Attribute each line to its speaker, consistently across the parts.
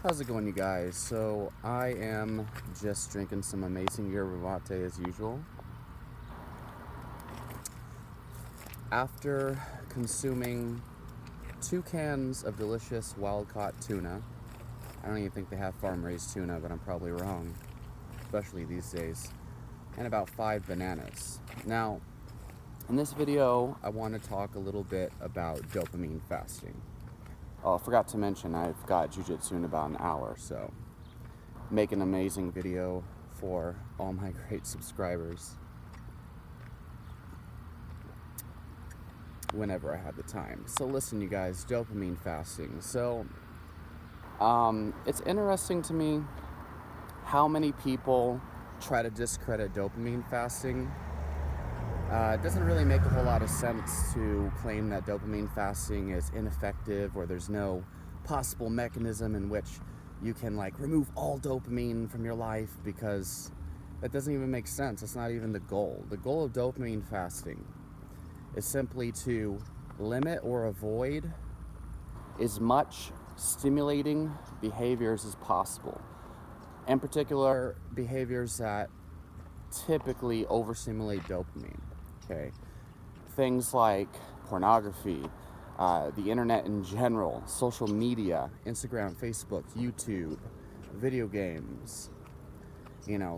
Speaker 1: How's it going, you guys? So I am just drinking some amazing yerba mate as usual. After consuming 2 cans of delicious wild-caught tuna, I don't even think they have farm-raised tuna, but I'm probably wrong, especially these days, and about 5 bananas. Now, in this video, I want to talk a little bit about dopamine fasting. Oh, I forgot to mention I've got jiu-jitsu in about an hour, so make an amazing video for all my great subscribers whenever I have the time. So listen, you guys, dopamine fasting. So it's interesting to me how many people try to discredit dopamine fasting. It doesn't really make a whole lot of sense to claim that dopamine fasting is ineffective or there's no possible mechanism in which you can remove all dopamine from your life, because that doesn't even make sense. It's not even the goal. The goal of dopamine fasting is simply to limit or avoid as much stimulating behaviors as possible. In particular, behaviors that typically overstimulate dopamine. Okay, things like pornography, the internet in general, social media, Instagram, Facebook, YouTube, video games.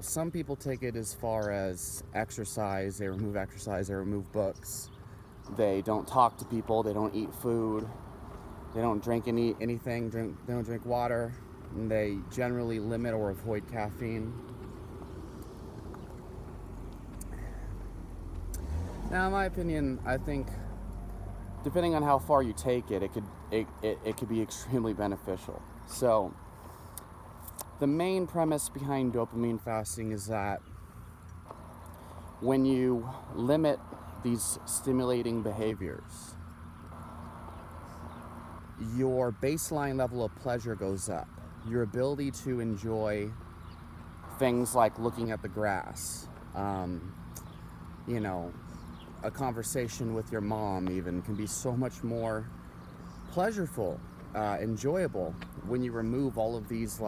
Speaker 1: Some people take it as far as exercise. They remove books. They don't talk to people. They don't eat food. They don't drink anything. They don't drink water. And they generally limit or avoid caffeine. Now, in my opinion, I think depending on how far you take it, it could be extremely beneficial. So, the main premise behind dopamine fasting is that when you limit these stimulating behaviors, your baseline level of pleasure goes up. Your ability to enjoy things like looking at the grass, a conversation with your mom even can be so much more pleasurable, enjoyable when you remove all of these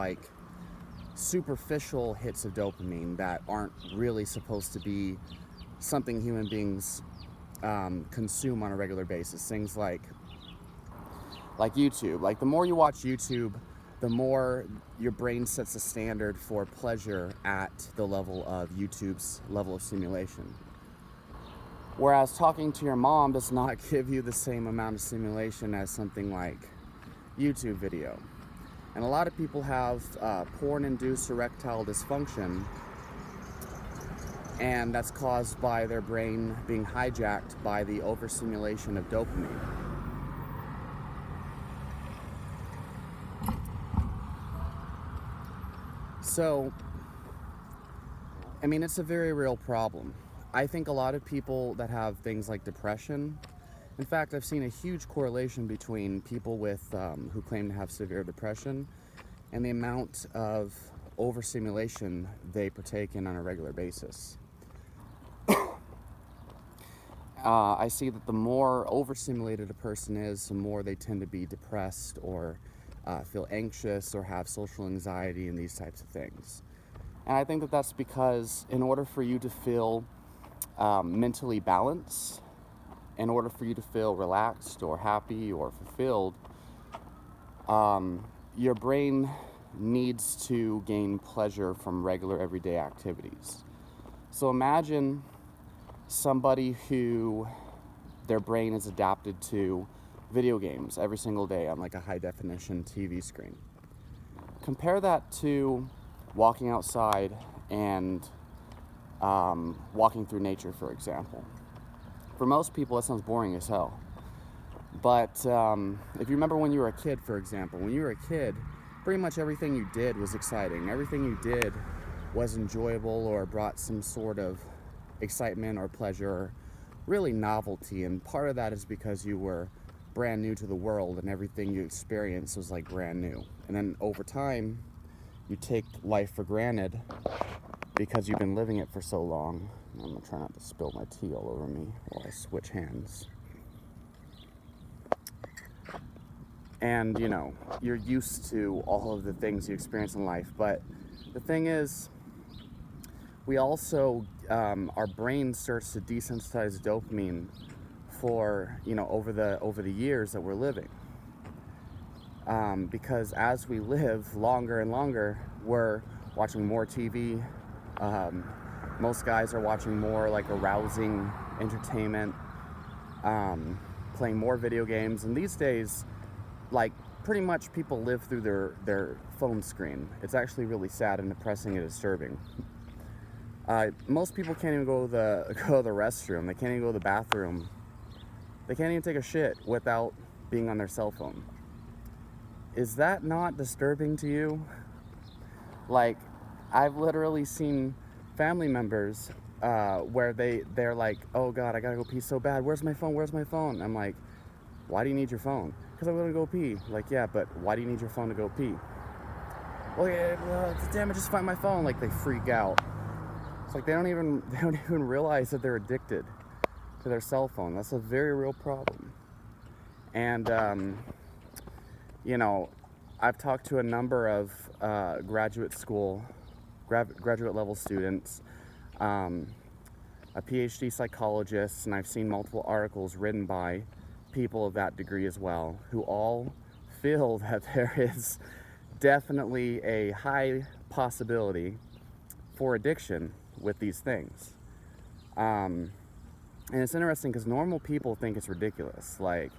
Speaker 1: superficial hits of dopamine that aren't really supposed to be something human beings consume on a regular basis. Things like YouTube. The more you watch YouTube, the more your brain sets a standard for pleasure at the level of YouTube's level of stimulation. Whereas talking to your mom does not give you the same amount of stimulation as something like YouTube video. And a lot of people have porn-induced erectile dysfunction, and that's caused by their brain being hijacked by the overstimulation of dopamine. So, it's a very real problem. I think a lot of people that have things like depression, in fact, I've seen a huge correlation between people with who claim to have severe depression and the amount of overstimulation they partake in on a regular basis. I see that the more overstimulated a person is, the more they tend to be depressed or feel anxious or have social anxiety and these types of things. And I think that that's because in order for you to feel mentally balanced, in order for you to feel relaxed or happy or fulfilled, your brain needs to gain pleasure from regular everyday activities. So imagine somebody who their brain is adapted to video games every single day on a high definition TV screen. Compare that to walking outside and walking through nature, for example. For most people, that sounds boring as hell. But if you remember when you were a kid, for example, when you were a kid, pretty much everything you did was exciting. Everything you did was enjoyable or brought some sort of excitement or pleasure, or really novelty. And part of that is because you were brand new to the world and everything you experienced was brand new. And then over time, you take life for granted because you've been living it for so long. I'm gonna try not to spill my tea all over me while I switch hands. and you're used to all of the things you experience in life. But the thing is, we also our brain starts to desensitize dopamine for over the years that we're living, because as we live longer and longer, we're watching more TV. Most guys are watching more like arousing entertainment, playing more video games, and these days, like, pretty much people live through their phone screen. It's actually really sad and depressing and disturbing. Most people can't even go to the restroom. They can't even go to the bathroom. They can't even take a shit without being on their cell phone. Is that not disturbing to you? Like, I've literally seen family members where they're like, oh God, I gotta go pee so bad. Where's my phone? Where's my phone? I'm like, why do you need your phone? Because I'm gonna go pee. Like, yeah, but why do you need your phone to go pee? Well, yeah, damn it, just find my phone. Like, they freak out. It's like they don't even realize that they're addicted to their cell phone. That's a very real problem. And I've talked to a number of graduate level students, a PhD psychologist, and I've seen multiple articles written by people of that degree as well, who all feel that there is definitely a high possibility for addiction with these things. And it's interesting because normal people think it's ridiculous, like,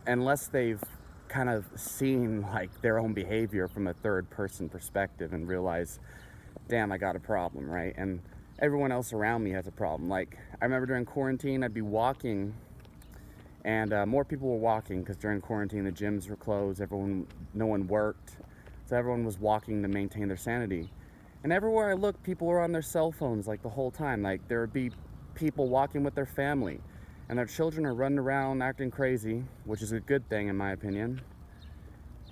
Speaker 1: unless they've kind of seen like their own behavior from a third person perspective and realize, damn, I got a problem, right? And everyone else around me has a problem. Like, I remember during quarantine, I'd be walking, and more people were walking because during quarantine the gyms were closed, no one worked, so everyone was walking to maintain their sanity. And everywhere I looked, people were on their cell phones like the whole time. Like, there would be people walking with their family, and their children are running around acting crazy, which is a good thing in my opinion.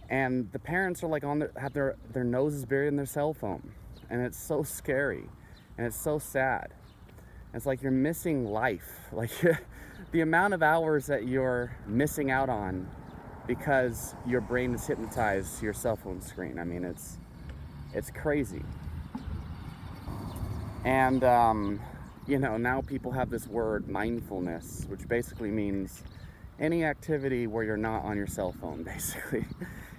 Speaker 1: And the parents are like have their noses buried in their cell phone, and it's so scary, and it's so sad. It's like you're missing life, like the amount of hours that you're missing out on because your brain is hypnotized to your cell phone screen. I mean, it's crazy. And now people have this word mindfulness, which basically means any activity where you're not on your cell phone, basically.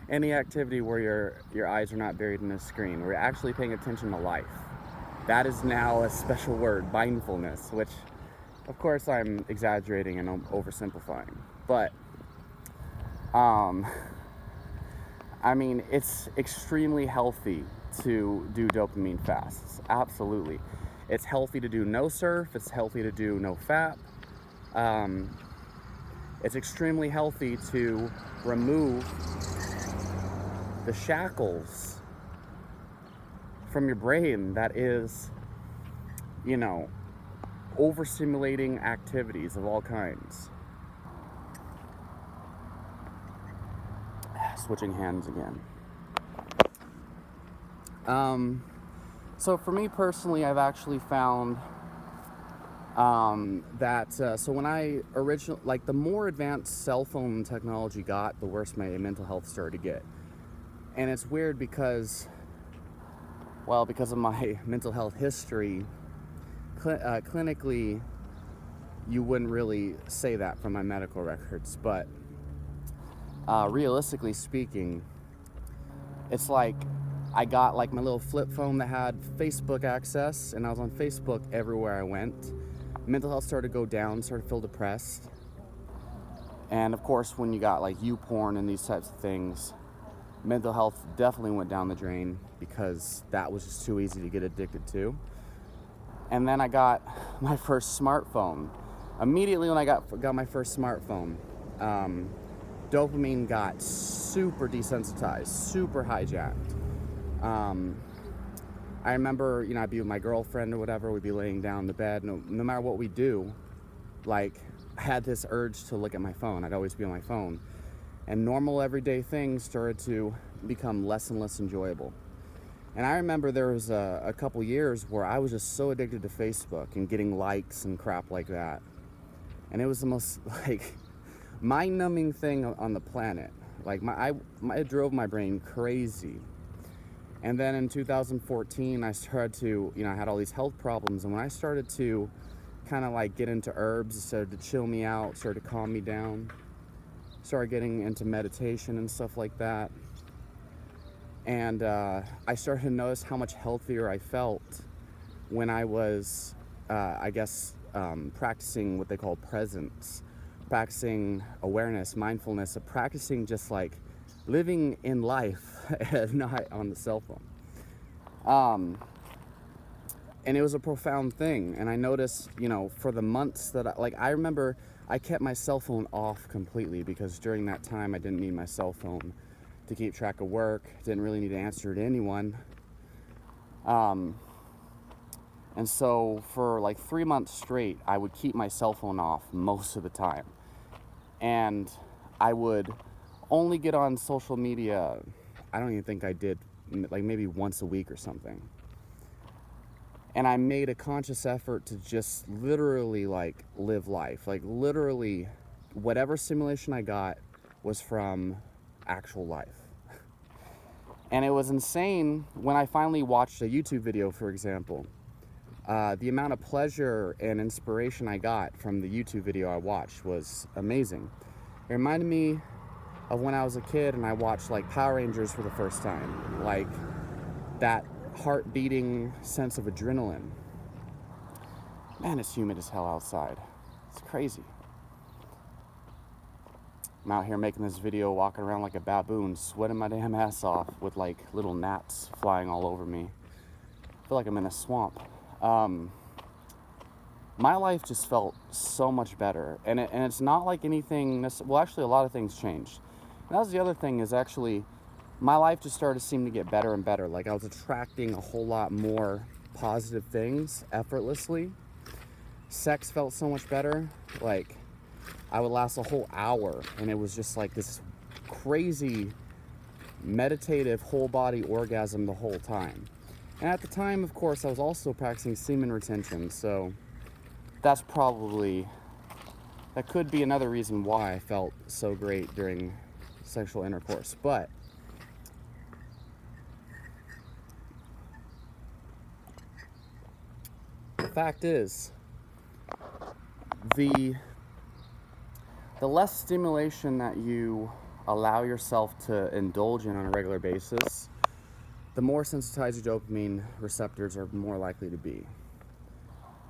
Speaker 1: Any activity where your eyes are not buried in a screen, where you're actually paying attention to life. That is now a special word, mindfulness, which, of course, I'm exaggerating and I'm oversimplifying. But, I mean, it's extremely healthy to do dopamine fasts, absolutely. It's healthy to do no surf, it's healthy to do no fap. It's extremely healthy to remove the shackles from your brain that is, overstimulating activities of all kinds. Switching hands again. So for me personally, I've actually found that so when I the more advanced cell phone technology got, the worse my mental health started to get. And it's weird because of my mental health history, clinically, you wouldn't really say that from my medical records, but realistically speaking, it's like I got like my little flip phone that had Facebook access, and I was on Facebook everywhere I went. Mental health started to go down, started to feel depressed. And of course, when you got like YouPorn and these types of things, mental health definitely went down the drain because that was just too easy to get addicted to. And then I got my first smartphone. Immediately when I got my first smartphone, dopamine got super desensitized, super hijacked. I remember, I'd be with my girlfriend or whatever, we'd be laying down in the bed, no matter what we do, like, I had this urge to look at my phone. I'd always be on my phone. And normal everyday things started to become less and less enjoyable. And I remember there was a couple years where I was just so addicted to Facebook and getting likes and crap like that. And it was the most, like, mind-numbing thing on the planet. Like it drove my brain crazy. And then in 2014, I started to, I had all these health problems. And when I started to kind of like get into herbs, it started to chill me out, started to calm me down, started getting into meditation and stuff like that. And I started to notice how much healthier I felt when I was, practicing what they call presence, practicing awareness, mindfulness, practicing just like living in life and not on the cell phone. And it was a profound thing. And I noticed, for the months that I remember I kept my cell phone off completely, because during that time I didn't need my cell phone to keep track of work, didn't really need to answer to anyone. And so for like 3 months straight, I would keep my cell phone off most of the time. And I would only get on social media, I don't even think I did, like maybe once a week or something. And I made a conscious effort to just literally like live life. Like literally whatever stimulation I got was from actual life. And it was insane when I finally watched a YouTube video, for example. The amount of pleasure and inspiration I got from the YouTube video I watched was amazing. It reminded me of when I was a kid and I watched like Power Rangers for the first time. Like that heart beating sense of adrenaline. Man, it's humid as hell outside. It's crazy. I'm out here making this video, walking around like a baboon, sweating my damn ass off with like little gnats flying all over me. I feel like I'm in a swamp. My life just felt so much better, and it's not like anything. Well, actually, a lot of things changed. And that was the other thing, is actually my life just started to seem to get better and better. Like I was attracting a whole lot more positive things effortlessly. Sex felt so much better. Like I would last a whole hour, and it was just like this crazy meditative whole body orgasm the whole time. And at the time, of course, I was also practicing semen retention, so that could be another reason why I felt so great during sexual intercourse. But the fact is, the less stimulation that you allow yourself to indulge in on a regular basis, the more sensitized your dopamine receptors are more likely to be,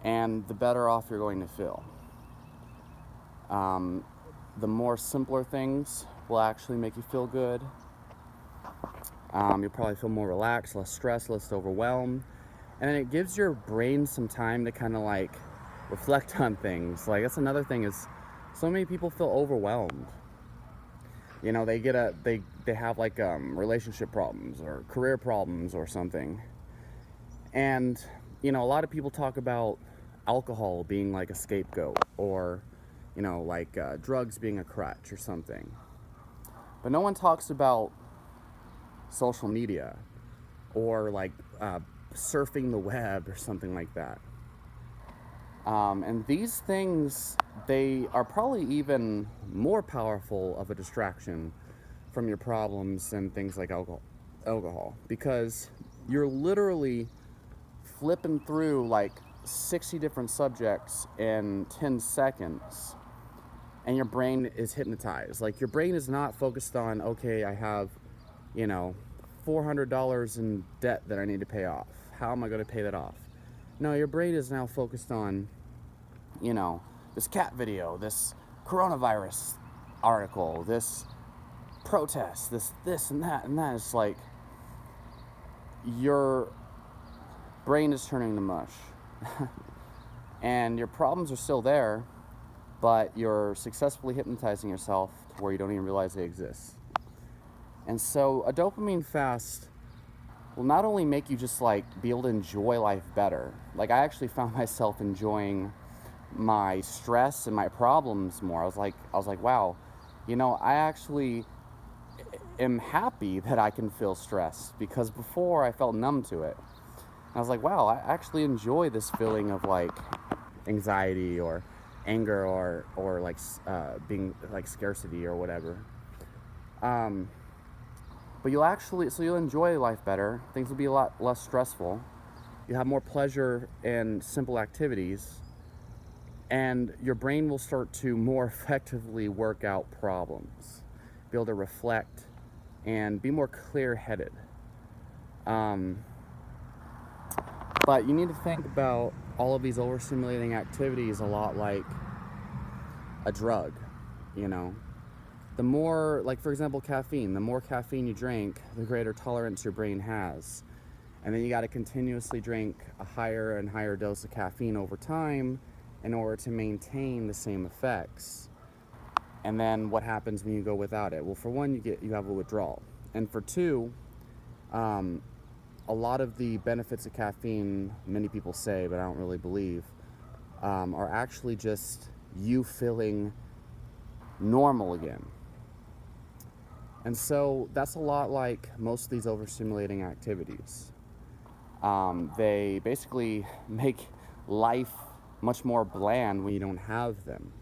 Speaker 1: and the better off you're going to feel. The more simpler things will actually make you feel good. You'll probably feel more relaxed, less stressed, less overwhelmed, and then it gives your brain some time to kind of like reflect on things. Like that's another thing, is so many people feel overwhelmed. They have like relationship problems or career problems or something. And, a lot of people talk about alcohol being like a scapegoat, or, drugs being a crutch or something. But no one talks about social media or like surfing the web or something like that. And these things, they are probably even more powerful of a distraction from your problems than things like alcohol, because you're literally flipping through like 60 different subjects in 10 seconds, and your brain is hypnotized. Like your brain is not focused on, okay, I have, $400 in debt that I need to pay off. How am I going to pay that off? No, your brain is now focused on, this cat video, this coronavirus article, this protest, this and that. It's like your brain is turning to mush. And your problems are still there, but you're successfully hypnotizing yourself to where you don't even realize they exist. And so a dopamine fast will not only make you just like be able to enjoy life better. Like I actually found myself enjoying my stress and my problems more. I was like, wow, I actually am happy that I can feel stressed, because before I felt numb to it. And I was like, wow, I actually enjoy this feeling of like anxiety or anger or like being like scarcity or whatever. Um, but you'll enjoy life better. Things will be a lot less stressful. You have more pleasure in simple activities, and your brain will start to more effectively work out problems, be able to reflect, and be more clear-headed. Um, but you need to think about all of these overstimulating activities a lot like a drug, you know. The more, like for example, caffeine, the more caffeine you drink, the greater tolerance your brain has. And then you got to continuously drink a higher and higher dose of caffeine over time in order to maintain the same effects. And then what happens when you go without it? Well, for one, you have a withdrawal. And for two, um, a lot of the benefits of caffeine, many people say, but I don't really believe, are actually just you feeling normal again. And so that's a lot like most of these overstimulating activities. They basically make life much more bland when you don't have them,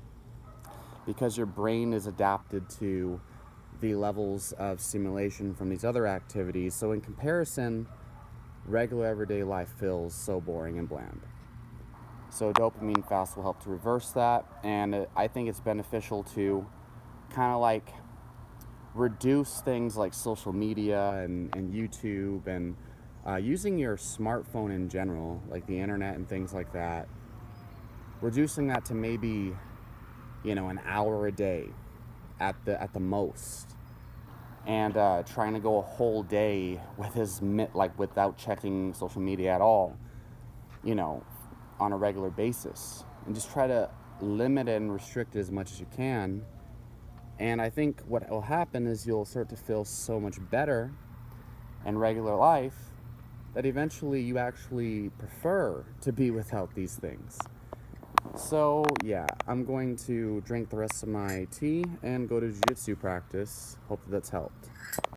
Speaker 1: because your brain is adapted to the levels of stimulation from these other activities. So in comparison, regular everyday life feels so boring and bland. So a dopamine fast will help to reverse that, and I think it's beneficial to kind of like reduce things like social media and YouTube and using your smartphone in general, like the internet and things like that. Reducing that to maybe, an hour a day at the most, and trying to go a whole day without checking social media at all, you know, on a regular basis, and just try to limit it and restrict it as much as you can. And I think what will happen is you'll start to feel so much better in regular life that eventually you actually prefer to be without these things. So yeah, I'm going to drink the rest of my tea and go to jiu-jitsu practice. Hope that's helped.